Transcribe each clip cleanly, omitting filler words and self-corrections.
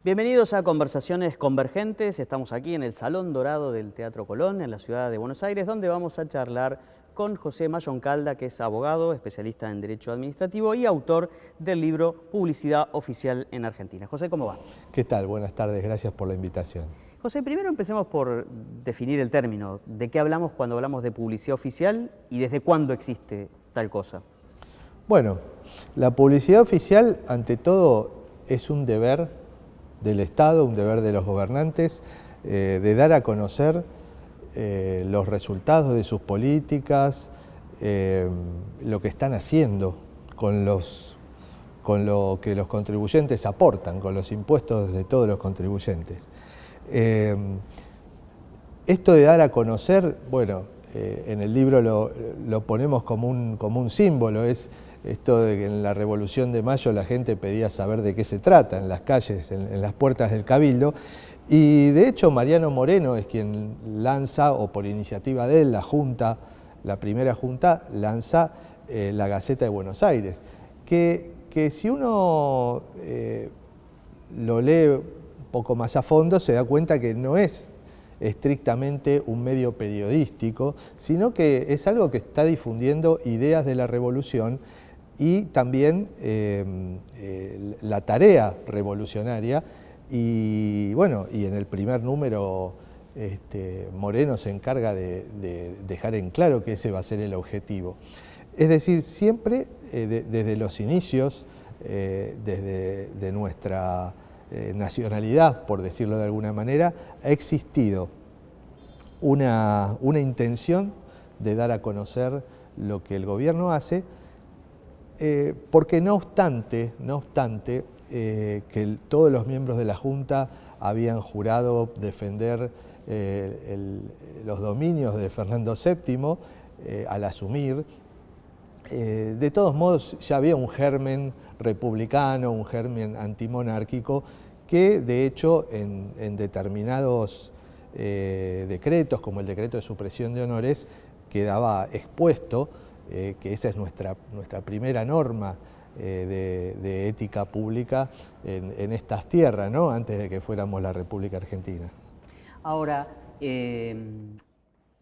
Bienvenidos a Conversaciones Convergentes. Estamos aquí en el Salón Dorado del Teatro Colón, en la ciudad de Buenos Aires, donde vamos a charlar con José Mayoncalda, que es abogado, especialista en Derecho Administrativo y autor del libro Publicidad Oficial en Argentina. José, ¿cómo va? ¿Qué tal? Buenas tardes, gracias por la invitación. José, primero empecemos por definir el término. ¿De qué hablamos cuando hablamos de publicidad oficial y desde cuándo existe tal cosa? Bueno, la publicidad oficial, ante todo, es un deber del Estado, un deber de los gobernantes, de dar a conocer los resultados de sus políticas, lo que están haciendo con lo que los contribuyentes aportan, con los impuestos de todos los contribuyentes. Esto de dar a conocer, bueno, en el libro lo ponemos como un símbolo, es esto de que en la Revolución de Mayo la gente pedía saber de qué se trata, en las calles, en las puertas del Cabildo, y de hecho Mariano Moreno es quien lanza, o por iniciativa de él, la primera junta, lanza la Gaceta de Buenos Aires, que si uno lo lee un poco más a fondo se da cuenta que no es estrictamente un medio periodístico, sino que es algo que está difundiendo ideas de la revolución y también la tarea revolucionaria. Y bueno, y en el primer número Moreno se encarga de dejar en claro que ese va a ser el objetivo. Es decir, siempre desde los inicios, desde nuestra nacionalidad, por decirlo de alguna manera, ha existido una intención de dar a conocer lo que el gobierno hace, porque no obstante que todos los miembros de la Junta habían jurado defender los dominios de Fernando VII al asumir, de todos modos ya había un germen republicano, un germen antimonárquico, que de hecho en determinados decretos, como el decreto de supresión de honores, quedaba expuesto que esa es nuestra primera norma de ética pública en estas tierras, ¿no? Antes de que fuéramos la República Argentina. Ahora,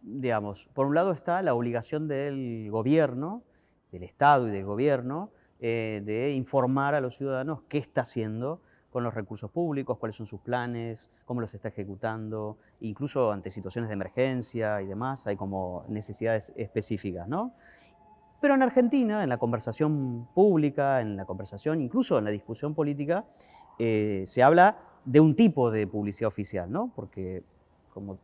digamos, por un lado está la obligación del gobierno, del Estado y del gobierno, de informar a los ciudadanos qué está haciendo con los recursos públicos, cuáles son sus planes, cómo los está ejecutando, incluso ante situaciones de emergencia y demás, hay como necesidades específicas, ¿no? Pero en Argentina, en la conversación pública, en la conversación, incluso en la discusión política, se habla de un tipo de publicidad oficial, ¿no? Porque,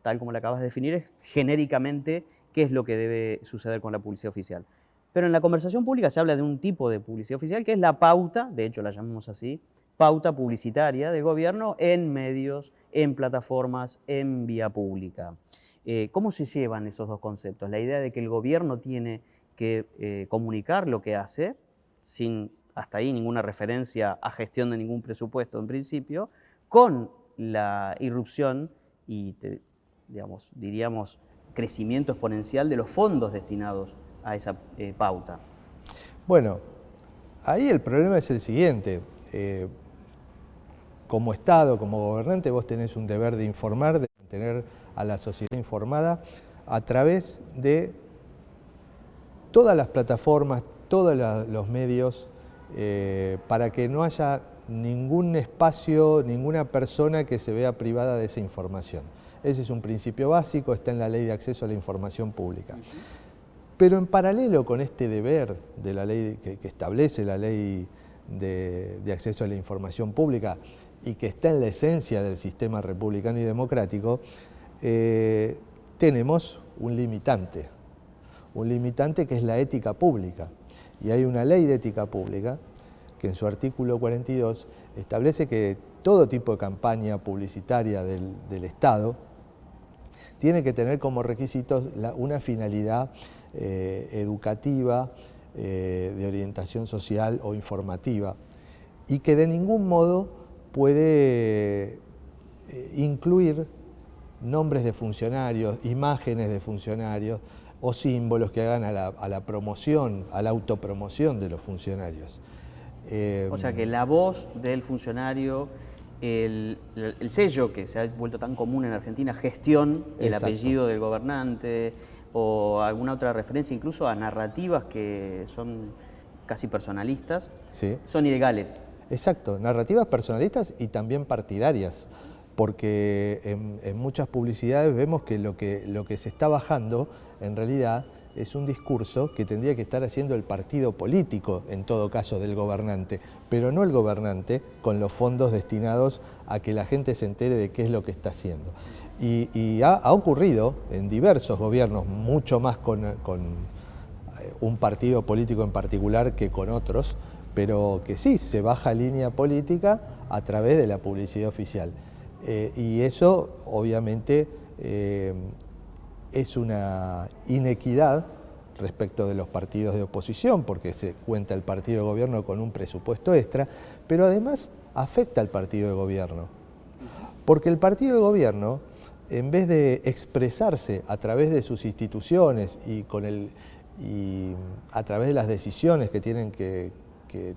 tal como la acabas de definir, es genéricamente qué es lo que debe suceder con la publicidad oficial. Pero en la conversación pública se habla de un tipo de publicidad oficial que es la pauta, de hecho la llamamos así, pauta publicitaria del gobierno en medios, en plataformas, en vía pública. ¿Cómo se llevan esos dos conceptos? La idea de que el gobierno tiene que comunicar lo que hace, sin hasta ahí ninguna referencia a gestión de ningún presupuesto en principio, con la irrupción y, diríamos, crecimiento exponencial de los fondos destinados a esa pauta. Bueno, ahí el problema es el siguiente. Como Estado, como gobernante, vos tenés un deber de informar, de mantener a la sociedad informada a través de todas las plataformas, todos los medios, para que no haya ningún espacio, ninguna persona que se vea privada de esa información. Ese es un principio básico, está en la Ley de Acceso a la Información Pública. Pero en paralelo con este deber de la ley que establece la Ley de Acceso a la Información Pública y que está en la esencia del sistema republicano y democrático, tenemos un limitante que es la ética pública. Y hay una ley de ética pública que en su artículo 42 establece que todo tipo de campaña publicitaria del Estado tiene que tener como requisitos una finalidad educativa, de orientación social o informativa, y que de ningún modo puede incluir nombres de funcionarios, imágenes de funcionarios o símbolos que hagan a la promoción, a la autopromoción de los funcionarios. O sea que la voz del funcionario el sello que se ha vuelto tan común en Argentina, gestión, el Exacto. apellido del gobernante, o alguna otra referencia incluso a narrativas que son casi personalistas, Sí. son ilegales. Exacto, narrativas personalistas y también partidarias, porque en muchas publicidades vemos que lo que se está bajando en realidad es un discurso que tendría que estar haciendo el partido político, en todo caso del gobernante, pero no el gobernante con los fondos destinados a que la gente se entere de qué es lo que está haciendo. Y ha ocurrido en diversos gobiernos, mucho más con un partido político en particular que con otros, pero que sí, se baja línea política a través de la publicidad oficial. Y eso, obviamente, es una inequidad respecto de los partidos de oposición, porque se cuenta el partido de gobierno con un presupuesto extra, pero además afecta al partido de gobierno. Porque el partido de gobierno, en vez de expresarse a través de sus instituciones y a través de las decisiones que tienen que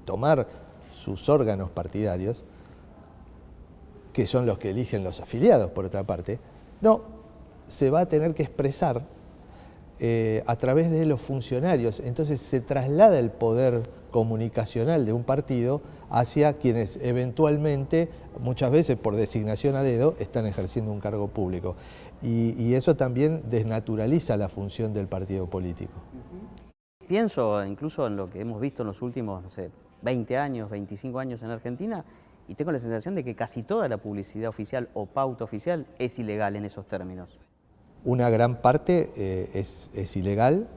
tomar sus órganos partidarios, que son los que eligen los afiliados, por otra parte, no, se va a tener que expresar a través de los funcionarios. Entonces se traslada el poder comunicacional de un partido hacia quienes eventualmente, muchas veces por designación a dedo, están ejerciendo un cargo público. Y eso también desnaturaliza la función del partido político. Pienso incluso en lo que hemos visto en los últimos, no sé, 20 años, 25 años en Argentina, y tengo la sensación de que casi toda la publicidad oficial o pauta oficial es ilegal en esos términos. Una gran parte es ilegal,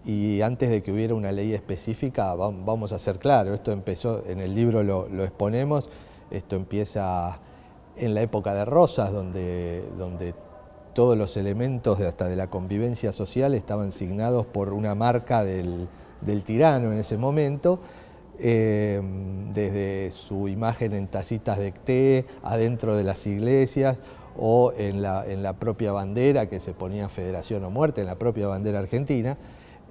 y antes de que hubiera una ley específica, vamos a ser claros, esto empezó, en el libro lo exponemos, esto empieza en la época de Rosas, donde todos los elementos hasta de la convivencia social estaban signados por una marca del tirano en ese momento, desde su imagen en tacitas de té, adentro de las iglesias, o en la propia bandera que se ponía Federación o Muerte, en la propia bandera argentina,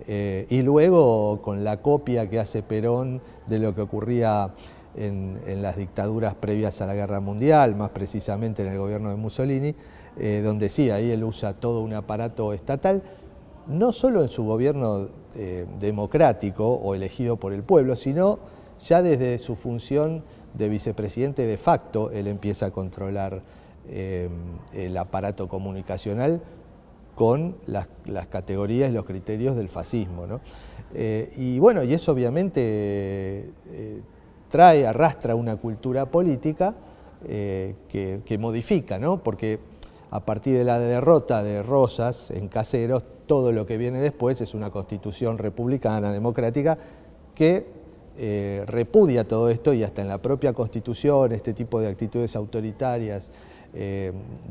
y luego con la copia que hace Perón de lo que ocurría en las dictaduras previas a la Guerra Mundial, más precisamente en el gobierno de Mussolini, donde sí, ahí él usa todo un aparato estatal, no solo en su gobierno democrático o elegido por el pueblo, sino ya desde su función de vicepresidente de facto, él empieza a controlar el aparato comunicacional con las categorías y los criterios del fascismo, ¿no? Y bueno, y eso obviamente arrastra una cultura política que modifica, ¿no? Porque a partir de la derrota de Rosas en Caseros, todo lo que viene después es una constitución republicana, democrática, que repudia todo esto, y hasta en la propia constitución este tipo de actitudes autoritarias,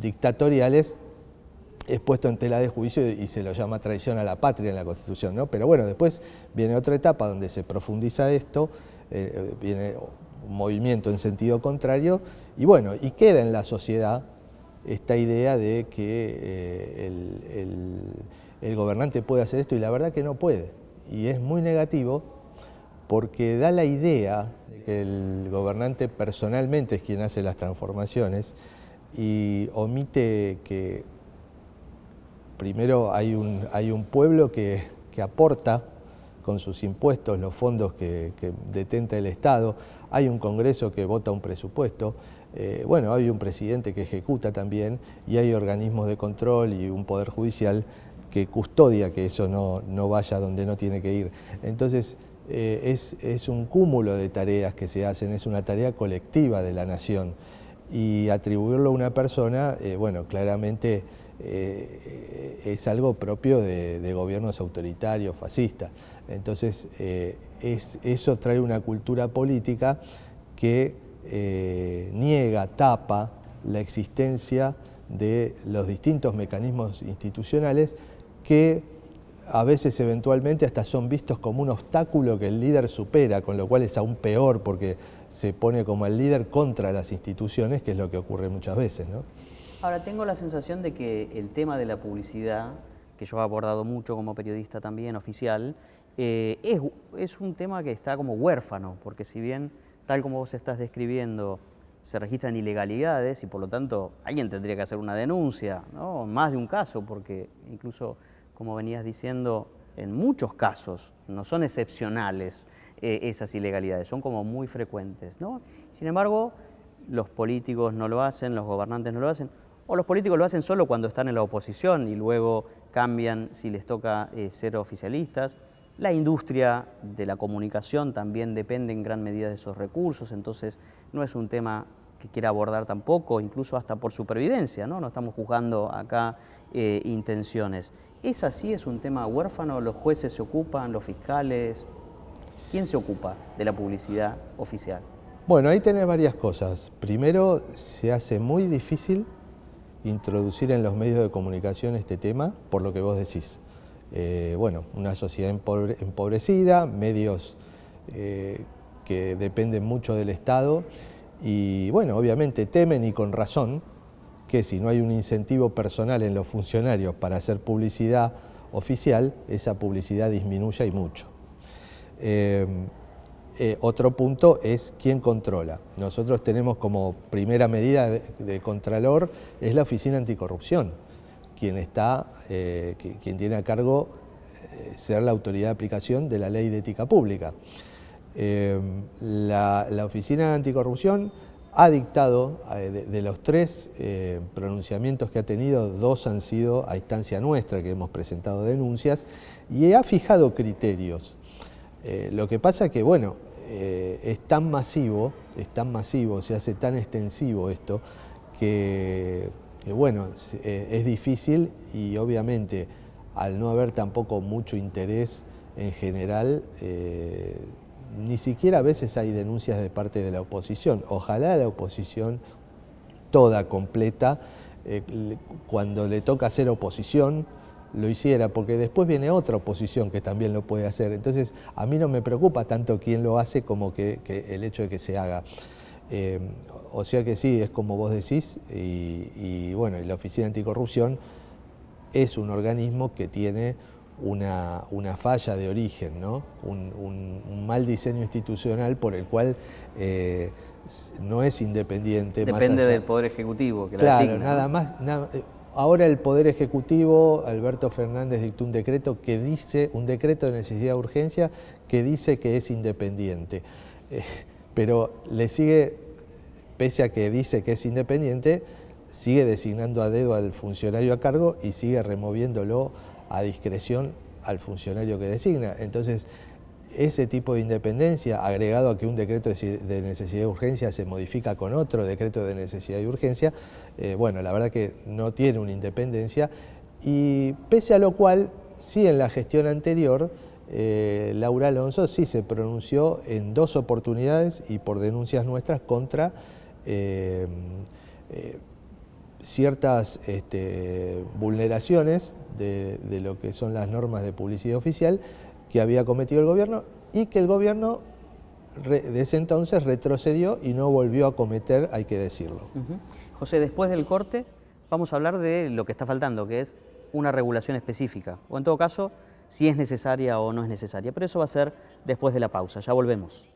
dictatoriales, es puesto en tela de juicio y se lo llama traición a la patria en la Constitución, ¿no? Pero bueno, después viene otra etapa donde se profundiza esto, viene un movimiento en sentido contrario, y bueno, y queda en la sociedad esta idea de que el gobernante puede hacer esto, y la verdad que no puede, y es muy negativo porque da la idea de que el gobernante personalmente es quien hace las transformaciones, y omite que primero hay un pueblo que aporta con sus impuestos los fondos que detenta el Estado, hay un Congreso que vota un presupuesto, bueno, hay un presidente que ejecuta también, y hay organismos de control y un poder judicial que custodia que eso no vaya donde no tiene que ir. Entonces es un cúmulo de tareas que se hacen, es una tarea colectiva de la nación, y atribuirlo a una persona, bueno, claramente es algo propio de gobiernos autoritarios, fascistas. Entonces, eso trae una cultura política que niega, tapa la existencia de los distintos mecanismos institucionales que a veces eventualmente hasta son vistos como un obstáculo que el líder supera, con lo cual es aún peor porque se pone como el líder contra las instituciones, que es lo que ocurre muchas veces, ¿no? Ahora, tengo la sensación de que el tema de la publicidad, que yo he abordado mucho como periodista también, oficial, es un tema que está como huérfano, porque si bien, tal como vos estás describiendo, se registran ilegalidades y por lo tanto alguien tendría que hacer una denuncia, ¿no? Más de un caso, porque incluso, como venías diciendo, en muchos casos no son excepcionales esas ilegalidades, son como muy frecuentes, ¿no? Sin embargo, los políticos no lo hacen, los gobernantes no lo hacen, o los políticos lo hacen solo cuando están en la oposición y luego cambian si les toca ser oficialistas. La industria de la comunicación también depende en gran medida de esos recursos, entonces no es un tema que quiera abordar tampoco, incluso hasta por supervivencia, ¿no? No estamos juzgando acá intenciones. ¿Es así? ¿Es un tema huérfano? ¿Los jueces se ocupan? ¿Los fiscales? ¿Quién se ocupa de la publicidad oficial? Bueno, ahí tenés varias cosas. Primero, se hace muy difícil introducir en los medios de comunicación este tema, por lo que vos decís. Bueno, una sociedad empobrecida, medios que dependen mucho del Estado y, bueno, obviamente temen y con razón que si no hay un incentivo personal en los funcionarios para hacer publicidad oficial, esa publicidad disminuya y mucho. Otro punto es quién controla. Nosotros tenemos como primera medida de Contralor es la Oficina Anticorrupción, quien tiene a cargo ser la autoridad de aplicación de la Ley de Ética Pública. La Oficina Anticorrupción ha dictado, de los 3 pronunciamientos que ha tenido, 2 han sido a instancia nuestra, que hemos presentado denuncias, y ha fijado criterios. Lo que pasa que, bueno, es tan masivo, se hace tan extensivo esto, que bueno, es difícil y obviamente al no haber tampoco mucho interés en general, ni siquiera a veces hay denuncias de parte de la oposición. Ojalá la oposición toda, completa, cuando le toca hacer oposición, lo hiciera, porque después viene otra oposición que también lo puede hacer. Entonces, a mí no me preocupa tanto quién lo hace como que el hecho de que se haga. O sea que sí, es como vos decís, y bueno, la Oficina Anticorrupción es un organismo que tiene una falla de origen, ¿no? Un mal diseño institucional por el cual no es independiente. Depende del Poder Ejecutivo que claro, la designa, nada ¿no? más. Ahora el Poder Ejecutivo, Alberto Fernández dictó un decreto un decreto de necesidad de urgencia que dice que es independiente. Pero le sigue, pese a que dice que es independiente, sigue designando a dedo al funcionario a cargo y sigue removiéndolo a discreción al funcionario que designa. Entonces, ese tipo de independencia, agregado a que un decreto de necesidad de urgencia se modifica con otro decreto de necesidad de urgencia, bueno, la verdad que no tiene una independencia, y pese a lo cual, sí, en la gestión anterior, Laura Alonso sí se pronunció en 2 oportunidades y por denuncias nuestras contra ciertas vulneraciones de lo que son las normas de publicidad oficial que había cometido el gobierno y que el gobierno de ese entonces retrocedió y no volvió a cometer, hay que decirlo. José, después del corte vamos a hablar de lo que está faltando, que es una regulación específica, o en todo caso, si es necesaria o no es necesaria, pero eso va a ser después de la pausa, ya volvemos.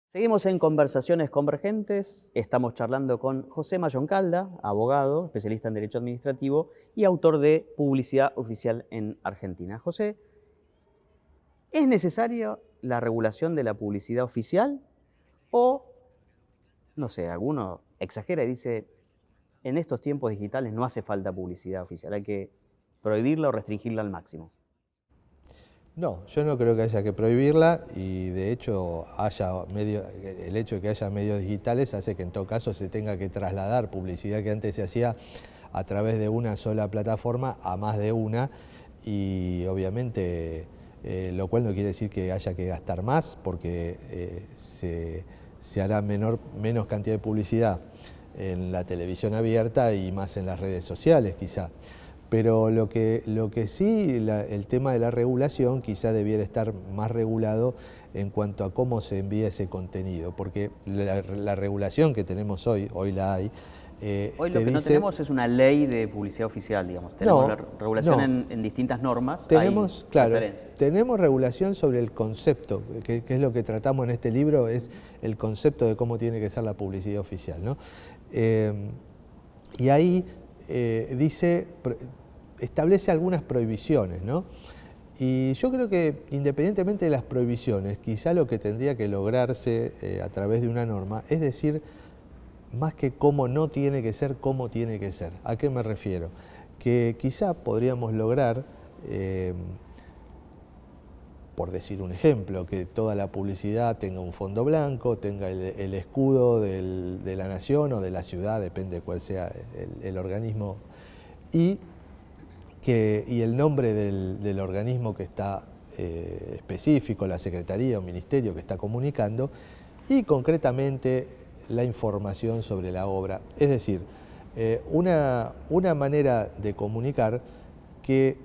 Seguimos en Conversaciones Convergentes, estamos charlando con José Mayoncalda, abogado, especialista en Derecho Administrativo y autor de Publicidad Oficial en Argentina. José, ¿es necesaria la regulación de la publicidad oficial? O, no sé, alguno exagera y dice, en estos tiempos digitales no hace falta publicidad oficial, hay que prohibirla o restringirla al máximo. No, yo no creo que haya que prohibirla y de hecho el hecho de que haya medios digitales hace que en todo caso se tenga que trasladar publicidad que antes se hacía a través de una sola plataforma a más de una y obviamente lo cual no quiere decir que haya que gastar más porque se hará menos cantidad de publicidad en la televisión abierta y más en las redes sociales quizá. Pero lo que sí, el tema de la regulación quizá debiera estar más regulado en cuanto a cómo se envía ese contenido, porque la regulación que tenemos hoy la hay, Hoy lo que no tenemos es una ley de publicidad oficial, digamos. Tenemos la regulación en distintas normas. Tenemos, claro, tenemos regulación sobre el concepto, que es lo que tratamos en este libro, es el concepto de cómo tiene que ser la publicidad oficial, ¿no? Y ahí establece algunas prohibiciones, ¿no? Y yo creo que independientemente de las prohibiciones, quizá lo que tendría que lograrse a través de una norma es decir, más que cómo no tiene que ser, cómo tiene que ser. ¿A qué me refiero? Que quizá podríamos lograr, por decir un ejemplo, que toda la publicidad tenga un fondo blanco, tenga el escudo de la nación o de la ciudad, depende de cuál sea el organismo, y el nombre del organismo que está específico, la secretaría o ministerio que está comunicando, y concretamente la información sobre la obra. Es decir, una manera de comunicar que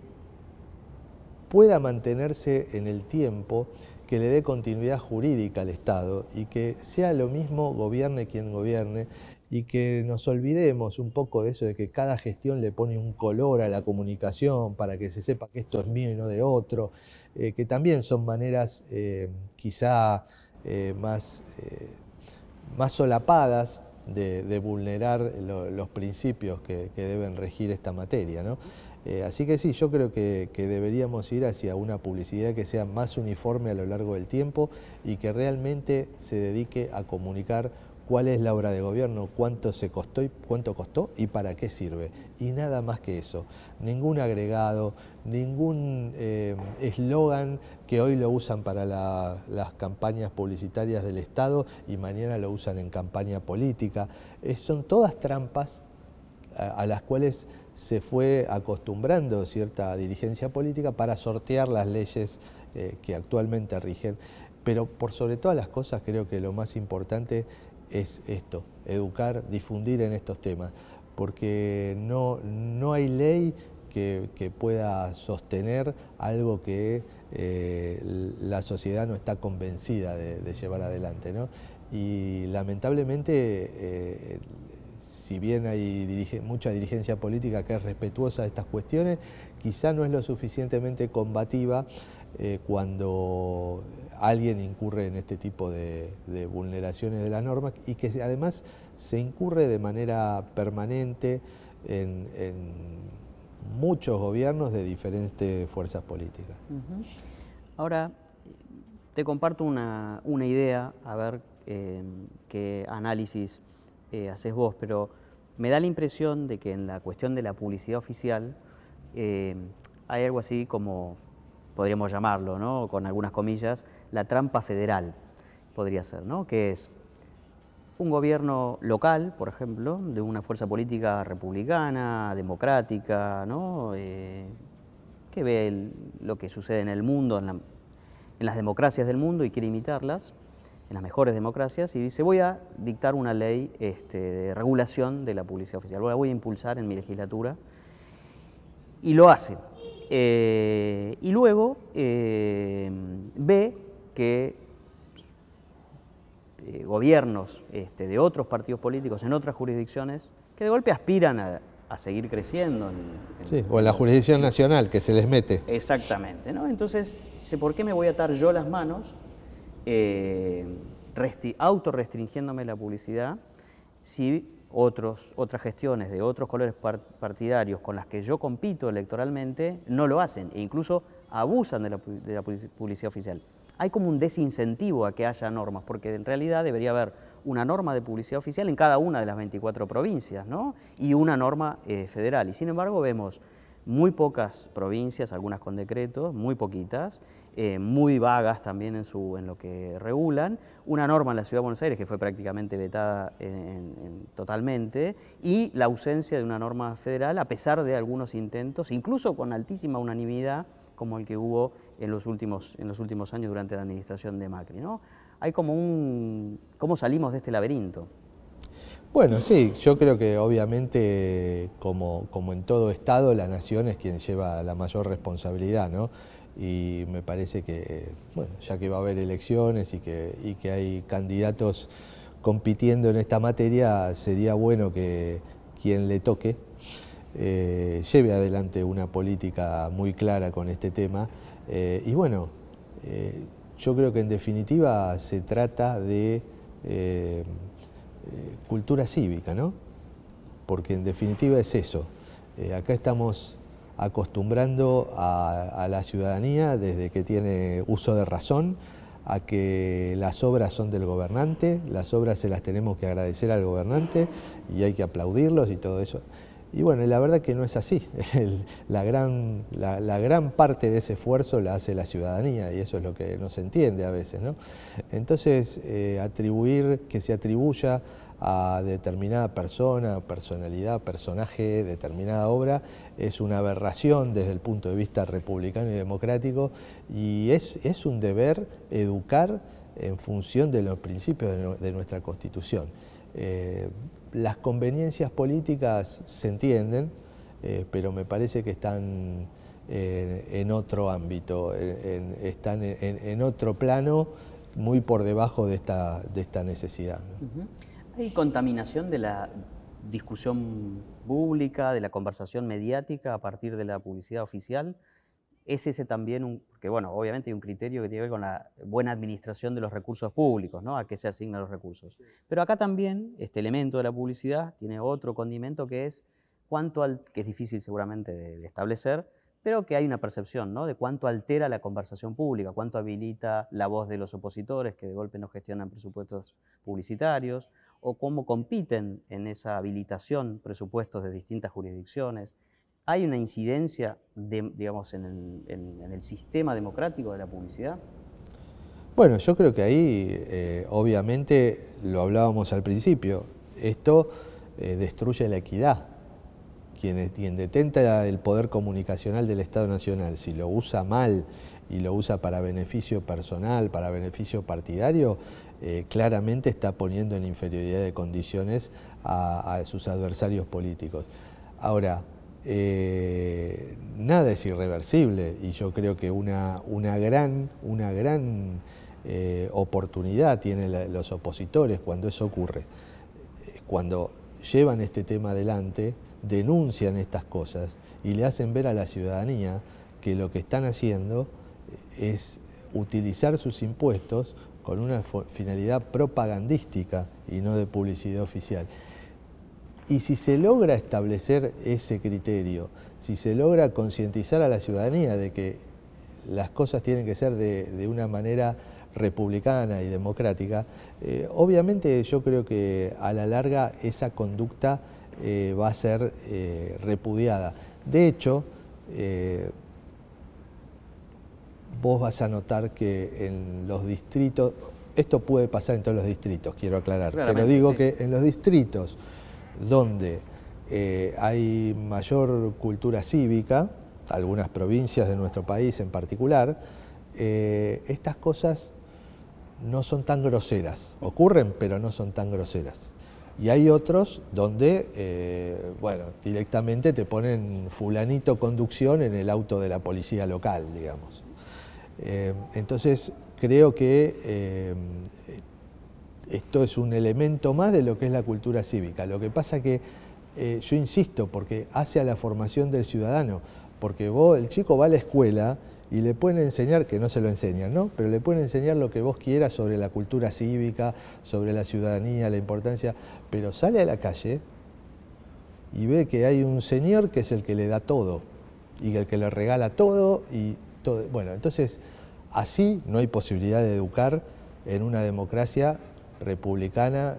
pueda mantenerse en el tiempo, que le dé continuidad jurídica al Estado y que sea lo mismo gobierne quien gobierne, y que nos olvidemos un poco de eso de que cada gestión le pone un color a la comunicación para que se sepa que esto es mío y no de otro, que también son maneras quizá más solapadas de vulnerar los principios que deben regir esta materia, ¿no? Así que sí, yo creo que deberíamos ir hacia una publicidad que sea más uniforme a lo largo del tiempo y que realmente se dedique a comunicar cuál es la obra de gobierno, cuánto costó y para qué sirve. Y nada más que eso. Ningún agregado, ningún eslogan que hoy lo usan para las campañas publicitarias del Estado y mañana lo usan en campaña política. Son todas trampas a las cuales se fue acostumbrando cierta dirigencia política para sortear las leyes que actualmente rigen. Pero por sobre todas las cosas creo que lo más importante es esto, educar, difundir en estos temas, porque no hay ley que pueda sostener algo que la sociedad no está convencida de llevar adelante, ¿no? Y lamentablemente, si bien hay mucha dirigencia política que es respetuosa de estas cuestiones, quizá no es lo suficientemente combativa cuando alguien incurre en este tipo de vulneraciones de la norma y que además se incurre de manera permanente en muchos gobiernos de diferentes fuerzas políticas. Ahora, te comparto una idea, a ver qué análisis haces vos, pero me da la impresión de que en la cuestión de la publicidad oficial hay algo así como, podríamos llamarlo, ¿no?, con algunas comillas, la trampa federal, podría ser, ¿no?, que es un gobierno local, por ejemplo, de una fuerza política republicana, democrática, ¿no?, que ve lo que sucede en el mundo, en las democracias del mundo y quiere imitarlas, en las mejores democracias, y dice, voy a dictar una ley de regulación de la publicidad oficial, la voy a impulsar en mi legislatura, y lo hace. Y luego ve que gobiernos de otros partidos políticos en otras jurisdicciones que de golpe aspiran a seguir creciendo. Sí, o en la jurisdicción nacional que se les mete. Exactamente, ¿no? Entonces dice, ¿por qué me voy a atar yo las manos autorrestringiéndome la publicidad si otras gestiones de otros colores partidarios con las que yo compito electoralmente no lo hacen e incluso abusan de la publicidad oficial? Hay como un desincentivo a que haya normas, porque en realidad debería haber una norma de publicidad oficial en cada una de las 24 provincias, ¿no?, y una norma federal. Y sin embargo vemos muy pocas provincias, algunas con decretos, muy poquitas, muy vagas también en lo que regulan, una norma en la Ciudad de Buenos Aires que fue prácticamente vetada totalmente, y la ausencia de una norma federal a pesar de algunos intentos, incluso con altísima unanimidad, como el que hubo en los últimos años durante la administración de Macri, ¿no? Hay como ¿cómo salimos de este laberinto? Bueno, sí, yo creo que obviamente, como en todo Estado, la nación es quien lleva la mayor responsabilidad, ¿no? Y me parece que, bueno, ya que va a haber elecciones y que hay candidatos compitiendo en esta materia, sería bueno que quien le toque lleve adelante una política muy clara con este tema. Y bueno, yo creo que en definitiva se trata de cultura cívica, ¿no? Porque en definitiva es eso. Acá estamos acostumbrando a la ciudadanía desde que tiene uso de razón a que las obras son del gobernante, las obras se las tenemos que agradecer al gobernante y hay que aplaudirlos y todo eso. Y bueno, la verdad que no es así. La gran parte de ese esfuerzo la hace la ciudadanía y eso es lo que no se entiende a veces, ¿no? Entonces, que se atribuya a determinada persona, personalidad, personaje, determinada obra, es una aberración desde el punto de vista republicano y democrático, y es un deber educar en función de los principios de nuestra Constitución. Las conveniencias políticas se entienden, pero me parece que están en otro ámbito, están en otro plano, muy por debajo de esta necesidad. Uh-huh. ¿Hay contaminación de la discusión pública, de la conversación mediática a partir de la publicidad oficial? ¿Es ese también porque bueno, obviamente hay un criterio que tiene que ver con la buena administración de los recursos públicos, ¿no? A qué se asignan los recursos. Pero acá también este elemento de la publicidad tiene otro condimento que es que es difícil seguramente de establecer, pero que hay una percepción, ¿no? De cuánto altera la conversación pública, cuánto habilita la voz de los opositores que de golpe no gestionan presupuestos publicitarios, o cómo compiten en esa habilitación presupuestos de distintas jurisdicciones. ¿Hay una incidencia, digamos, en el sistema democrático de la publicidad? Bueno, yo creo que ahí, obviamente, lo hablábamos al principio, esto destruye la equidad. Quien detenta el poder comunicacional del Estado Nacional, si lo usa mal y lo usa para beneficio personal, para beneficio partidario, claramente está poniendo en inferioridad de condiciones a sus adversarios políticos. Ahora, nada es irreversible y yo creo que una gran oportunidad tienen los opositores cuando eso ocurre. Cuando llevan este tema adelante, denuncian estas cosas y le hacen ver a la ciudadanía que lo que están haciendo es utilizar sus impuestos con una finalidad propagandística y no de publicidad oficial. Y si se logra establecer ese criterio, si se logra concientizar a la ciudadanía de que las cosas tienen que ser de una manera republicana y democrática, obviamente yo creo que a la larga esa conducta va a ser repudiada. De hecho, vos vas a notar que en los distritos, esto puede pasar en todos los distritos, quiero aclarar, pero digo sí, que en los distritos donde hay mayor cultura cívica, algunas provincias de nuestro país en particular, estas cosas no son tan groseras, ocurren pero no son tan groseras. Y hay otros donde, bueno, directamente te ponen fulanito conducción en el auto de la policía local, digamos. Entonces, creo que esto es un elemento más de lo que es la cultura cívica. Lo que pasa que, yo insisto, porque hace a la formación del ciudadano, porque el chico va a la escuela y le pueden enseñar, que no se lo enseñan, ¿no? Pero le pueden enseñar lo que vos quieras sobre la cultura cívica, sobre la ciudadanía, la importancia, pero sale a la calle y ve que hay un señor que es el que le da todo y el que le regala todo y todo. Bueno, entonces así no hay posibilidad de educar en una democracia republicana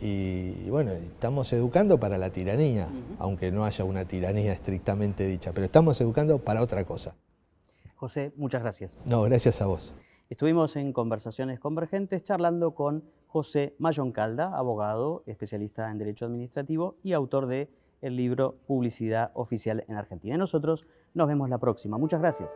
y bueno, estamos educando para la tiranía, aunque no haya una tiranía estrictamente dicha, pero estamos educando para otra cosa. José, muchas gracias. No, gracias a vos. Estuvimos en Conversaciones Convergentes charlando con José Mayoncalda, abogado, especialista en Derecho Administrativo y autor del libro Publicidad Oficial en Argentina. Y nosotros nos vemos la próxima. Muchas gracias.